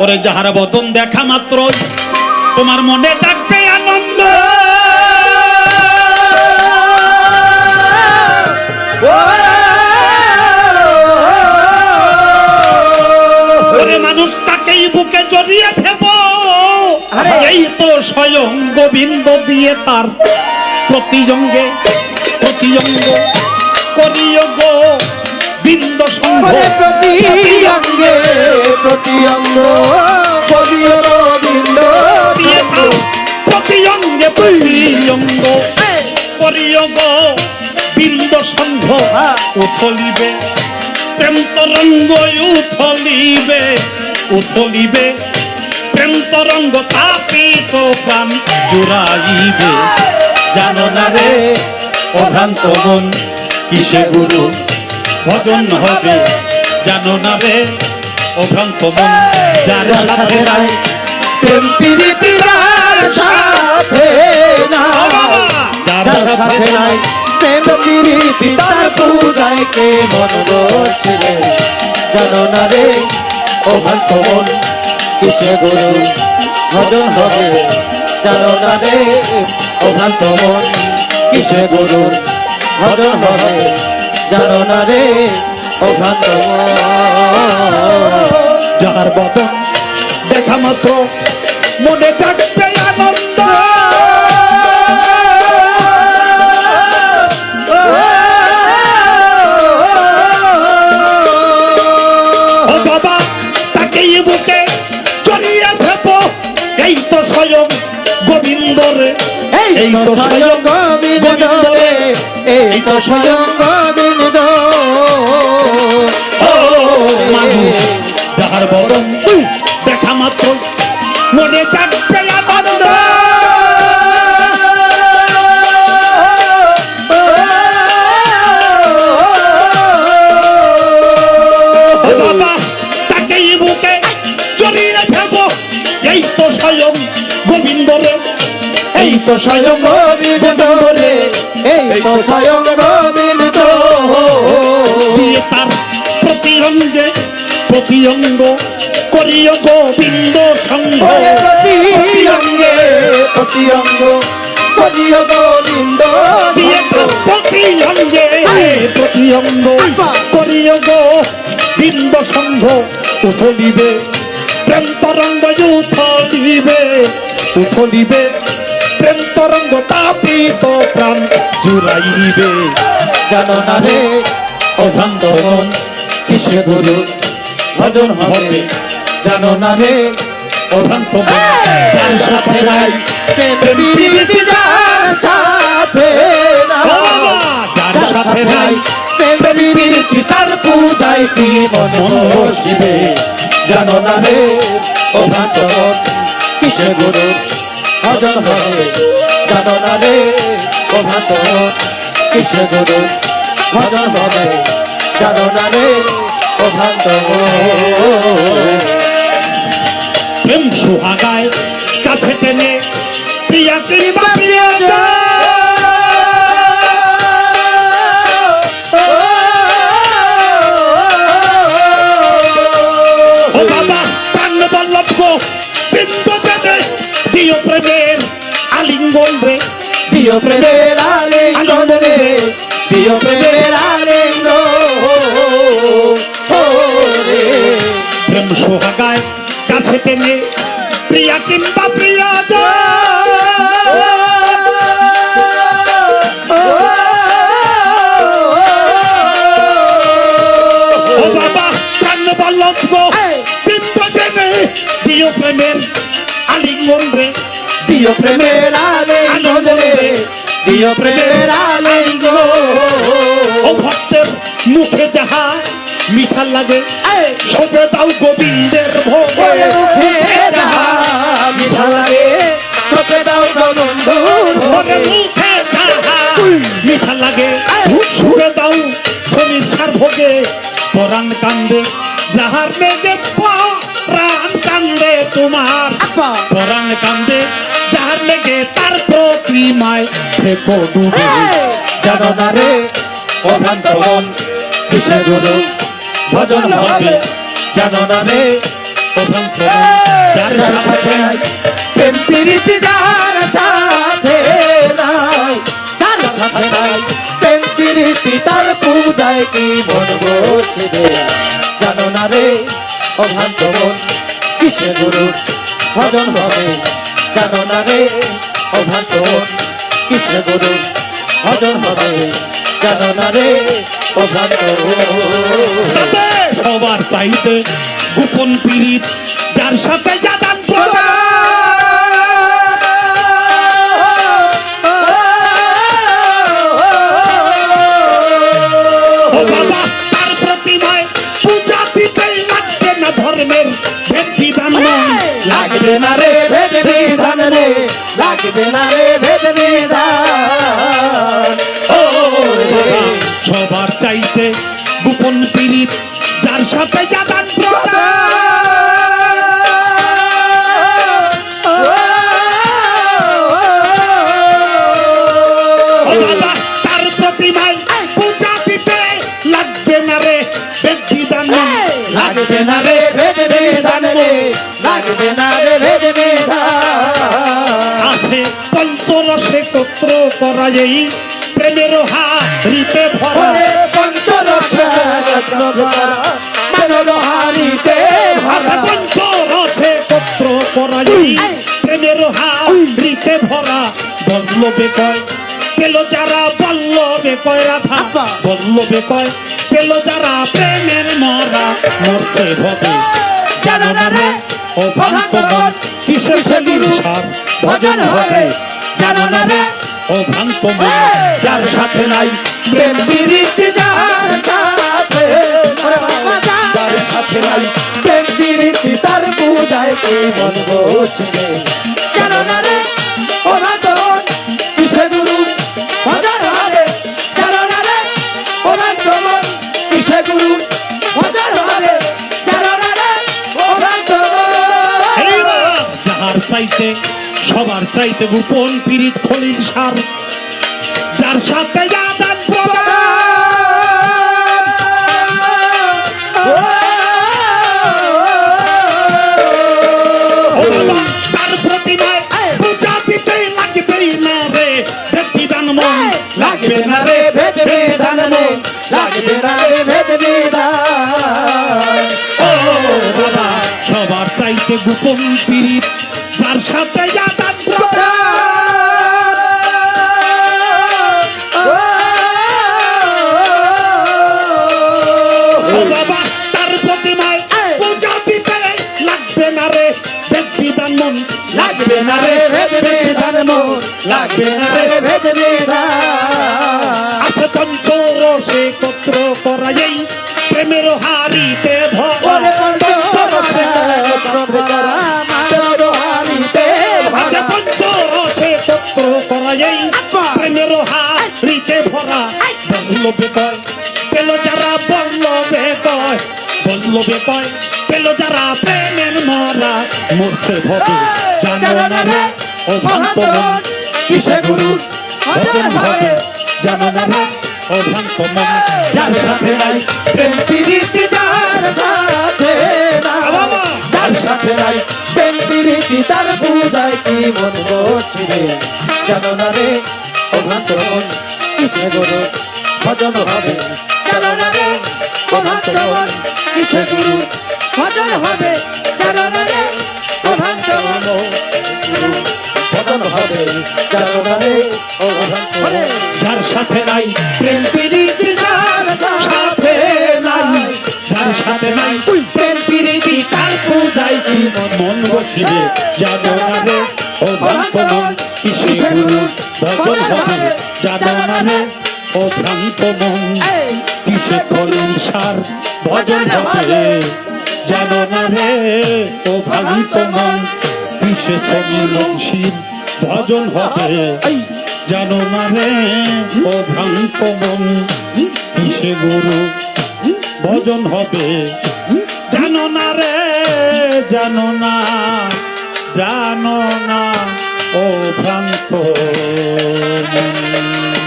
ওরে যাহার বদন দেখা মাত্র তোমার মনে জাগবে আনন্দ। ওরে মানুষ তাকেই বুকে জড়িয়ে ফেব, এই তো স্বয়ং গোবিন্দ দিয়ে তার প্রতিজঙ্গে প্রতিজঙ্গ করিও গো বিন্দ সঙ্গ। প্রতিঅঙ্গে প্রতিঅঙ্গ করিও গোবিন্দ দিয়ে তার প্রতিজঙ্গে প্রতিজঙ্গ করিও গো বিন্দ সঙ্গ। উথলিবে প্রেম তরঙ্গ উথলিবে উথলিবে প্রেম তরঙ্গ তাপিত প্রাণ জুড়াইবে। জানো না রে অভ্রান্ত মন কিসে গুরু ভজন হবে। জানো না রে অভ্রান্ত মন যার সাথে নাই প্রেম প্রীতি যার সাথে নাই, যার সাথে নাই প্রেম প্রীতি তার পূজায় কে মন বসবে। জানো না রে অভ্রান্ত মন কিসে গুরু ভজন হবে। জানো না রে অভ্রান্ত মন কিসে গুরু ভজন হবে। জানো না রে অভ্রান্ত মন। যার বদন দেখা মাত্র মনে জাগবে আনন্দ। ও বাবা তাকেই বুকে জড়িয়ে ভেব, এই তো স্বয়ং গোবিন্দ রে, এই তো স্বয়ং গোবিন্দ রে, এই তো স্বয়ং গোবিন্দ। ও মানুষ যাহার বদন দেখা মাত্র মনে জাগবে আনন্দ। বাবা তাকেই বুকে জড়িয়ে ফেব, এই তো স্বয়ং গোবিন্দ রে, এই তো স্বয়ং গোবিন্দ রে, এই তো স্বয়ং গোবিন্দ। দিয়ে তার প্রতিঅঙ্গে প্রতিঅঙ্গ করিও গোবিন্দ সঙ্গ। প্রতিঅঙ্গে প্রতিঅঙ্গ করিও গোবিন্দ। দিয়ে তার প্রতিঅঙ্গে প্রতিঅঙ্গ করিও গোবিন্দ সঙ্গ। উথলিবে প্রেম তরঙ্গ উথলিবে উথলিবে প্রেম তরঙ্গ তাপিত প্রাণ জুড়াইবে। জানো না রে অভ্রান্ত মন কিসে গুরু ভজন হবে। জানো না রে অভ্রান্ত মন যার সাথে নাই প্রেম প্রীতি যার সাথে নাই, যার সাথে নাই প্রেম প্রীতি তার পূজায় কি মন বসিবে। জানো না রে অভ্রান্ত মন কিসে গুরু ভজন হবে। জানো না রে অভ্রান্ত মন কিসে গুরু ভজন হবে। জানো না রে অভ্রান্ত মন। প্রেম সুহাগায় কাছে টেনে প্রিয়া কিংবা প্রিয়া ও বাবা প্রাণ বল্লভ গো বৃন্দ জেনে দিও প্রেমের আলিঙ্গন রে। প্রিয় প্রেমের আলিঙ্গন রে, প্রিয় প্রেমের আলিঙ্গন। প্রেম সুহাগায় কাছে টেনে প্রিয়া কিংবা প্রিয়া ও বাবা প্রাণ বল্লভ গো বৃন্দ জেনে দিও প্রেমের আলিঙ্গন রে। প্রিয় প্রেমের আলিঙ্গন রে, প্রিয় প্রেমের আলিঙ্গন। ও ভক্তের মুখে যাহা মিঠা লাগে সবে দাও গোবিন্দের ভোগে। মুখে যাহা মিঠা লাগে সবে দাও গোবিন্দর ভোগে। মুখে যাহা মিঠা লাগে সবে দাও সমীক্ষার ভোগে। পরাণ কান্দে যাহার মেঘে পরাণ কান্দে তোমার, পরাণ কান্দে যাহার লেগে তার প্রতিমায় থেকো ডুবে। জানো না রে অভ্রান্ত মন কিসে গুরু ভজন হবে। জানো না রে ও ভ্রান্ত মন যার সাথে নাই প্রেম প্রীতি যার সাথে নাই তার সাথে নাই প্রেম প্রীতি তার পূজায় কি মন বসবে জানো না রে অভ্রান্ত মন কিসে গুরু ভজন হবে জানো না রে অভ্রান্ত মন কিসে গুরু ভজন হবে জানো না রে অভ্রান্ত তবে সবার চাইতে গোপন পীড়িত যার সাথে জাদান প্রদান ও বাবা তার প্রতিমায় পূজা দিতেই লাগবে না ধর্মের ভেদ বিধান লাগবে না রে ভেদ বিধান রে লাগবে না রে ভেদ বিধান ও বাবা সবার চাইতে গোপন পীড়িত যার সাথে জাদান প্রদান ও বাবা তার প্রতিমায় পূজা দিতে লাগবে না রে ভেদ বিধান লাগবে না রে ভেদ বিধান রে লাগবে না রে ভেদ বিধান আছে পঞ্চরসে একত্র করা এই প্রেমের হারিতে ভরা ওরে পঞ্চরসে মানব হারিতে আছে ভরা পঞ্চরসে একত্র করা এই প্রেমের হারিতে ভরা বল্লভে কয় পেল যারা বল্লভে কয় রাধা বল্লভে কয় পেল যারা প্রেমের মরা মরছে হবে জানো না রে ও ভ্রান্ত মন কিসের ছেলির সার ভজন হবে জানো না রে ও ভ্রান্ত মন যার সাথে নাই প্রেম প্রীতি যার সাথে ওরে বাবা যার সাথে নাই প্রেম প্রীতি তার পূজায় কি মন বসবে জানো না রে ওরা তো কিসে গুরু ভজন হবে জানো না রে ওরা তো কিসে গুরু ভজন হবে জানো না রে ওরা তো এইবার যাহার চাইতে সবার চাইতে গোপন পীড়িত খলিল সার যার সাথে জাদান প্রদান ও বাবা তার প্রতিমায় পূজা দিতেই লাগবেই না রে ভেদ বিধান মন লাগবে না রে ভেদ বিধান রে লাগবে না রে ভেদ বিধান ও বাবা সবার চাইতে গোপন পীড়িত যার সাথে জাদান প্রদান ও বাবা তার প্রতিমায় পূজা দিতে লাগবে না রে ভেদ বিধান মন লাগবে না রে ভেদ বিধান মন লাগবে না রে ভেদ বিধান আছে পঞ্চরসে একত্র করা এই প্রেমের হারিতে ভরা ওরে পঞ্চরসে পঞ্চরসে মানব হারিতে আছে ভরা পঞ্চরসে একত্র করা এই প্রেমের হারিতে ভরা বল্লভে কয় পেল যারা বল্লভে কয় বল্লভে কয় পেল যারা প্রেমের মরা মরছে ভবে জানো না রে ও ভ্রান্ত মন কিসে গুরু ভজন হবে জানো না রে ও ভ্রান্ত মন যার সাথে নাই প্রেম প্রীতি যার সাথে নাই বাবা! যার সাথে নাই প্রেম প্রীতি তার পূজায় কি মন বসবে জানো না রে অভ্রান্ত মন কিসে গুরু ভজন হবে জানো না রে অভ্রান্ত মন কিসে গুরু ভজন হবে জানো না রে অভ্রান্ত মন ভজন হবে জানো না রে অভ্রান্ত মন যার সাথে নাই প্রেম প্রীতি যার সাথে নাই যার সাথে নাই প্রেম প্রীতি তার পূজায় কি মন বসিবে জানো না রে ও ভ্রান্ত মন কিসে গুরু ভজন হবে জানো না রে ও ভ্রান্ত মন কিসে কলিল সার ভজন হবে জানো না রে ও ভ্রান্ত মন কিসে সমীর ভজন হবে জানো না রে ও ভ্রান্ত মন কিসে গুরু ভজন হবে জানো না রে জানো না ও ভ্রান্ত মন।